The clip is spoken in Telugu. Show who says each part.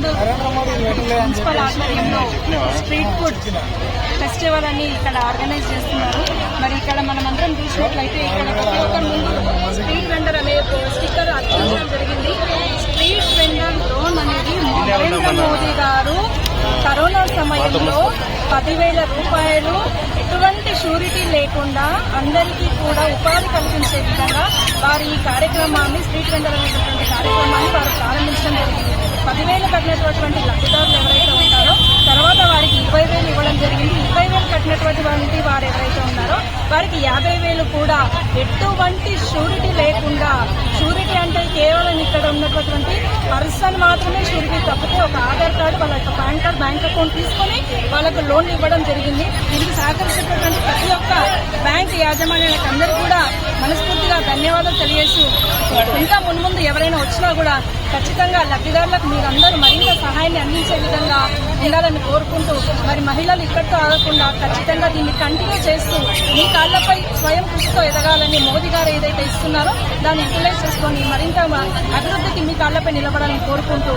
Speaker 1: మున్సిపల్ ఆధ్వర్యంలో స్ట్రీట్ ఫుడ్ ఫెస్టివల్ అని ఇక్కడ ఆర్గనైజ్ చేస్తున్నారు. మరి ఇక్కడ మనమందరం చూసినట్లయితే ఇక్కడ ప్రతి ఒక్కరి ముందు స్ట్రీట్ వెండర్ అనే స్టిక్కర్ అతికించడం జరిగింది. స్ట్రీట్ వెండర్ లోన్ అనేది నరేంద్ర మోదీ గారు కరోనా సమయంలో 10,000 రూపాయలు ఎటువంటి షూరిటీ లేకుండా అందరికీ కూడా ఉపాధి కల్పించే విధంగా వారు ఈ కార్యక్రమాన్ని స్ట్రీట్ వెండర్ అనేటువంటి కార్యక్రమాన్ని వారు ప్రారంభించడం జరిగింది. 10,000 కట్టినటువంటి లబ్ధిదారులు ఎవరైతే ఉంటారో తర్వాత వారికి 20,000 ఇవ్వడం జరిగింది. 20,000 కట్టినటువంటి వారు ఎవరైతే ఉన్నారో వారికి 50,000 కూడా ఎటువంటి షూరిటీ లేకుండా, షూరిటీ అంటే కేవలం ఇక్కడ ఉన్నటువంటి పర్సన్ మాత్రమే షూరిటీ తప్పితే ఒక ఆధార్ కార్డు, వాళ్ళ యొక్క పాన్ కార్డు, బ్యాంక్ అకౌంట్ తీసుకుని వాళ్ళకు లోన్లు ఇవ్వడం జరిగింది. దీనికి సహకరించినటువంటి ప్రతి ఒక్క బ్యాంక్ యాజమాన్యానికి అందరూ కూడా మనస్ఫూర్తిగా ధన్యవాదాలు తెలియజేస్తూ ఇంకా మున్ముందు ఎవరైనా వచ్చినా కూడా ఖచ్చితంగా లబ్ధిదారులకు మీరందరూ మరింత సహాయాన్ని అందించే విధంగా ఉండాలని కోరుకుంటూ మరి మహిళలు ఇక్కడితో ఆగకుండా ఖచ్చితంగా దీన్ని కంటిన్యూ చేస్తూ మీ కాళ్లపై స్వయం కృషితో ఎదగాలని మోదీ గారు ఏదైతే ఇస్తున్నారో దాన్ని యూటిలైజ్ చేసుకొని మరింత అభివృద్ధికి మీ కాళ్లపై నిలబడాలని కోరుకుంటూ